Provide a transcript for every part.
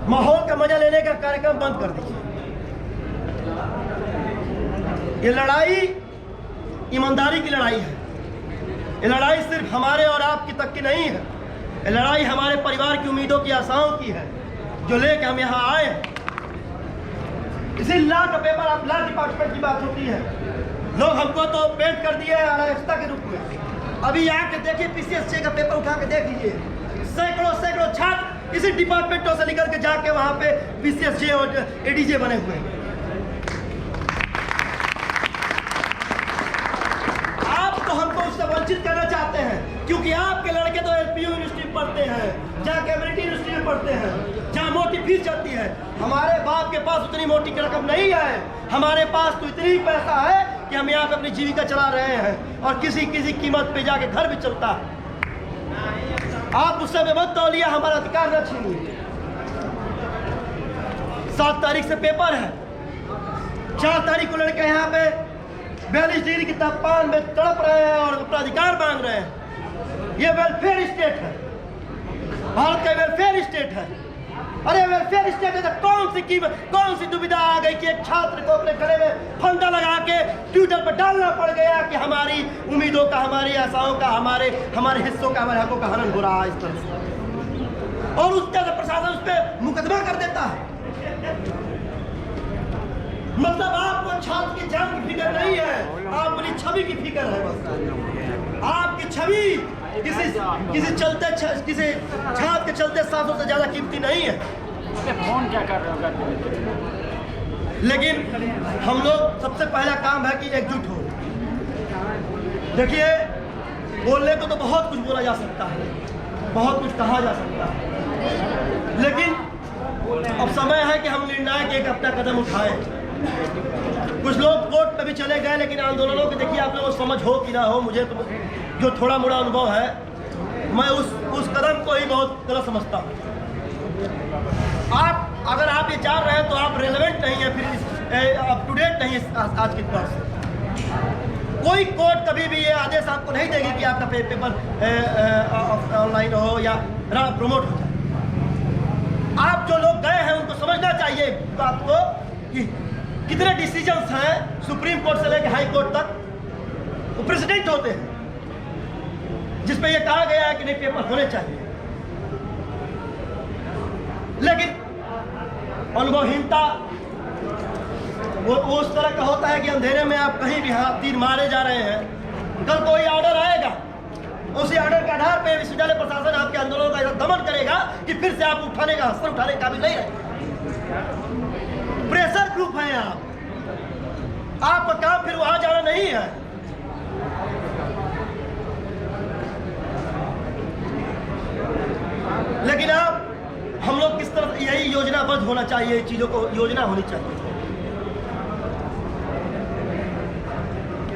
माहौल का मजा लेने का कार्यक्रम बंद कर दीजिए। ये लड़ाई ईमानदारी की लड़ाई है। ये लड़ाई सिर्फ हमारे और आपकी तक की नहीं है। ये लड़ाई हमारे परिवार की उम्मीदों की आशाओं की है, जो लेके हम यहाँ आए हैं। इसी लॉ का पेपर, आप लॉ डिपार्टमेंट की बात होती है, लोग हमको तो पेंट कर दिए अराजकता के रूप में। अभी आके देखिए पीसीएससी का पेपर उठा के देख लीजिए, सैकड़ों छात्र इसी डिपार्टमेंटों से निकल के जाके वहाँ पे पीसीएससी और एडीजे बने हुए हैं। आप तो हमको उससे वंचित करना चाहते हैं, क्योंकि आपके लड़के तो एलपीयू यूनिवर्सिटी में पढ़ते हैं, जहाँ कैम्ब्रिज यूनिवर्सिटी में पढ़ते हैं, जहाँ मोटी फीस चलती है। हमारे बाप के पास उतनी मोटी की रकम नहीं है। हमारे पास तो इतनी पैसा है कि हम यहाँ पे अपनी जीविका चला रहे हैं, और किसी कीमत पे जाके घर भी चलता है। आप उससे मत तौलिए, हमारा अधिकार न छीनिए। 7 तारीख से पेपर है, 4 तारीख को लड़के यहाँ पे 42 डिग्री के तापमान में तड़प रहे हैं और अपना अधिकार मांग रहे हैं। ये वेलफेयर स्टेट है, भारत का वेलफेयर स्टेट है। अरे वेलफेयर स्टेट है तो कौन सी दुविधा आ गई कि एक छात्र को अपने गले में फंदा लगा के ट्विटर पर डालना पड़ गया कि हमारी उम्मीदों का, हमारी आशाओं का, हमारे हिस्सों का, हमारे हकों का हनन हो रहा है इस तरह से, और उसका प्रशासन उस पर मुकदमा कर देता है। मतलब आपको छात्र की जान की फिक्र नहीं है, आप अपनी छवि की फिक्र है बस। आपकी छवि किसी छात्र के चलते 700 से ज्यादा कीमती नहीं है। फोन क्या कर रहे हो? लेकिन हम लोग सबसे पहला काम है कि एकजुट हो। देखिए, बोलने को तो बहुत कुछ बोला जा सकता है, बहुत कुछ कहा जा सकता है, लेकिन अब समय है कि हम निर्णायक एक अपना कदम उठाएं। कुछ लोग कोर्ट पे भी चले गए, लेकिन आंदोलनों की देखिए आप लोगों को समझ हो कि ना हो, मुझे तो जो थोड़ा मोड़ा अनुभव है, मैं उस कदम को ही बहुत गलत समझता हूँ। अगर आप ये जान रहे हैं तो आप रेलेवेंट नहीं है, फिर अप टू डेट नहीं है आज के दौर से। कोई कोर्ट कभी भी ये आदेश आपको नहीं देगी कि आपका पेपर ऑनलाइन हो या प्रमोट हो जाए। आप जो लोग गए हैं उनको समझना चाहिए बात को कि कितने डिसीजंस हैं सुप्रीम कोर्ट से लेकर हाई कोर्ट तक, वो प्रेसिडेंट होते हैं, जिसपे ये कहा गया है कि नहीं पेपर होने चाहिए। लेकिन अनुभवहीनता वो उस तरह का होता है कि अंधेरे में आप कहीं भी हाथ तीर मारे जा रहे हैं। कल कोई ऑर्डर आएगा, उसी ऑर्डर के आधार पर विश्वविद्यालय प्रशासन आपके आंदोलन का दमन करेगा कि फिर से आप हस्तर उठाने का काबिल नहीं रहेगा। प्रेशर ग्रुप है आपका काम फिर वहां जाना नहीं है। लेकिन आप हम लोग किस तरह, यही योजनाबद्ध होना चाहिए, चीजों को योजना होनी चाहिए।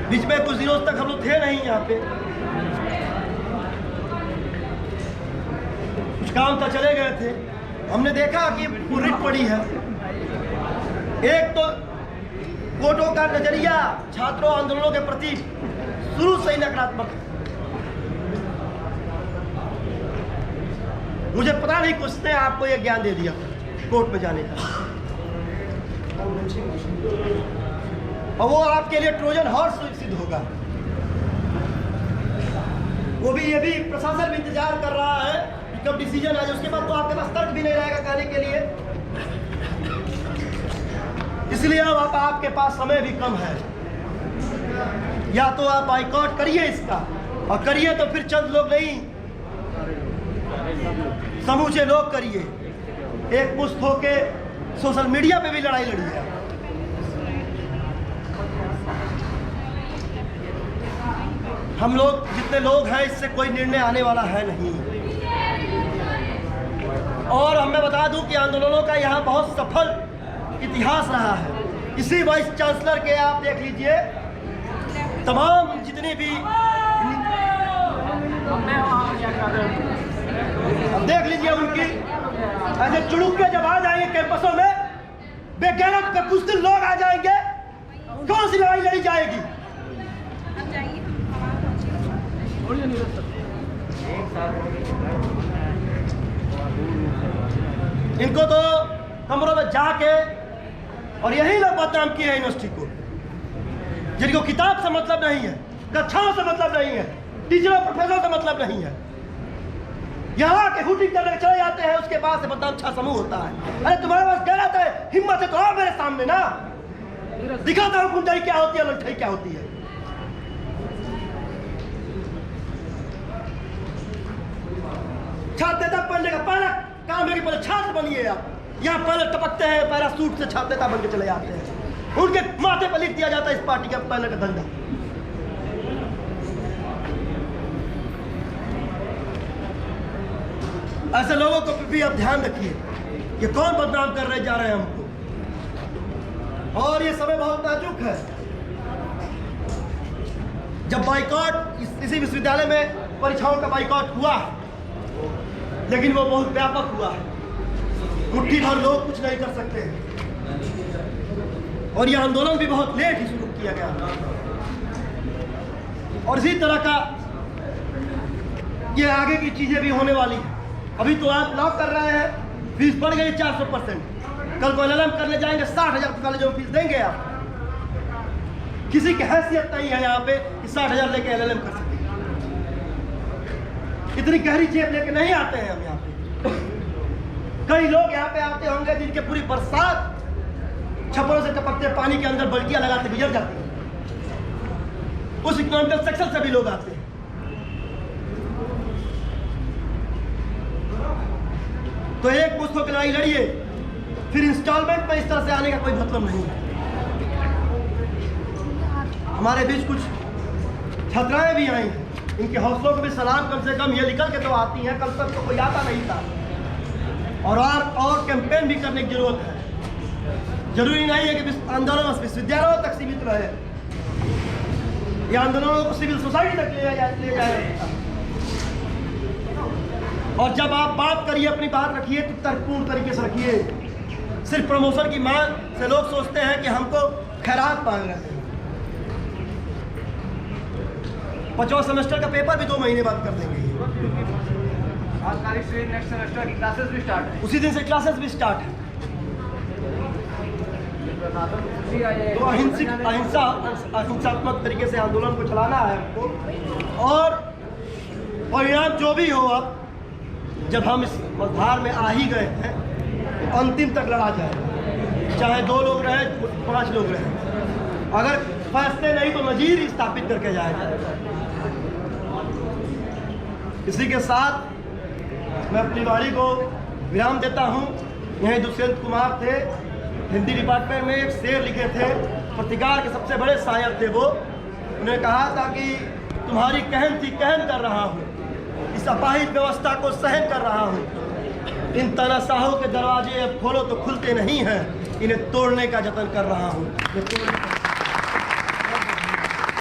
बीच में कुछ दिनों तक हम लोग थे नहीं यहाँ पे, कुछ काम था चले गए थे। हमने देखा कि रिट पड़ी है। एक तो कोर्टों का नजरिया छात्रों आंदोलनों के प्रति शुरू से ही नकारात्मक है। मुझे पता नहीं किसने आपको यह ज्ञान दे दिया कोर्ट में जाने का, और वो आपके लिए ट्रोजन हॉर्स सिद्ध होगा। वो भी, ये भी प्रशासन भी इंतजार कर रहा है कि कब डिसीजन आ जाए। उसके बाद तो आपके पास तर्क भी नहीं रहेगा कहने के लिए। इसलिए अब आपके पास समय भी कम है। या तो आप बाइकआउट करिए इसका, और करिए तो फिर चंद लोग नहीं, समूचे लोग करिए। एक मुश्त होके सोशल मीडिया पे भी लड़ाई लड़िए। हम लोग जितने लोग हैं, इससे कोई निर्णय आने वाला है नहीं। और मैं बता दूं कि आंदोलनों का यहाँ बहुत सफल इतिहास रहा है। इसी वाइस चांसलर के आप देख लीजिए, तमाम जितने भी देख लीजिए उनकी ऐसे चुड़ुक्के जब आ जाएंगे कैंपसों में, बेगैरत पे कुछ दिन लोग आ जाएंगे, कौन सी लड़ाई लड़ी जाएगी? इनको तो जाके और यही लोग बदनाम किए हैं यूनिवर्सिटी को, जिनको किताब से मतलब नहीं है, कक्षाओं से मतलब नहीं है, टीचरों प्रोफेसरों से मतलब नहीं है। यहाँ के हुटिंग करने चले जाते हैं, उसके बाद से बदनाम छा समूह होता है। अरे तुम्हारे पास गलत है, हिम्मत है तो आओ मेरे सामने ना, दिखाता हूँ गुंडाई क्या होती है, लड़ाई क्या होती है। छात्र नेता बनने का पहला काम है कि पहले छात्र बनिए आप। यहाँ पहले टपकते हैं, पहला सूट से छात्र नेता बन के चले जाते हैं, उनके माथे पर लिख दिया जाता है इस पार्टी का पहले का धंधा। ऐसे लोगों को भी आप ध्यान रखिए कि कौन बदनाम कर रहे जा रहे हैं हमको। और ये समय बहुत नाजुक है। जब बाइकॉट इसी विश्वविद्यालय में परीक्षाओं का बाइकॉट हुआ, लेकिन वो बहुत व्यापक हुआ है, मुट्ठी भर लोग कुछ नहीं कर सकते हैं। और यह आंदोलन भी बहुत लेट ही शुरू किया गया। और इसी तरह का ये आगे की चीजें भी होने वाली है। अभी तो आप लॉक कर रहे हैं, फीस बढ़ गई 400%। कल को LLM करने जाएंगे 60,000 कॉलेजों में फीस देंगे आप। किसी की हैसियत नहीं है यहाँ पे कि 60,000 लेके LLM कर सके। इतनी गहरी जेब लेके नहीं आते हैं हम यहाँ पे। कई लोग यहाँ पे आते होंगे जिनके पूरी बरसात छप्परों से टपकते पानी के अंदर बल्टियां लगाते गुजर जाती है। उस इकोनॉमिकल सेक्शन से भी लोग आते हैं। तो एक मुश्त की लड़ाई लड़िए, फिर इंस्टॉलमेंट में इस तरह से आने का कोई मतलब नहीं है। हमारे बीच कुछ छात्राएं भी आई हैं, इनके हौसलों को भी सलाम। कम से कम ये निकल के तो आती हैं, कल तक तो कोई आता नहीं था। और कैंपेन भी करने की जरूरत है। जरूरी नहीं है कि आंदोलन विश्वविद्यालयों तक सीमित रहे, ये आंदोलनों को सिविल सोसाइटी तक ले जाए। और जब आप बात करिए, अपनी बात रखिए तो तर्कपूर्ण तरीके से रखिए। सिर्फ प्रमोशन की मांग से लोग सोचते हैं कि हमको खैरात मांग रहे हैं। 5वां सेमेस्टर का पेपर भी 2 महीने बाद कर देंगे। आज तारीख से नेक्स्ट सेमेस्टर की क्लासेस भी स्टार्ट है। उसी दिन से क्लासेस भी स्टार्ट है। तो अहिंसात्मक तरीके से आंदोलन को चलाना है हमको। और परिणाम जो भी हो, अब जब हम इस मझधार में आ ही गए हैं तो अंतिम तक लड़ा जाए, चाहे 2 लोग रहे 5 लोग रहे। अगर फैसले नहीं तो नजीर स्थापित करके जाएगा। इसी के साथ मैं अपनी वाणी को विराम देता हूँ। यहीं दुष्यंत कुमार थे, हिंदी डिपार्टमेंट में एक शेर लिखे थे, प्रतिकार के सबसे बड़े शायर थे वो। उन्होंने कहा था कि तुम्हारी कहन थी कहन कर रहा हूँ, इस अपाहिज व्यवस्था को सहन कर रहा हूँ। इन तानाशाहों के दरवाजे अब खोलो तो खुलते नहीं हैं, इन्हें तोड़ने का जतन कर रहा हूँ।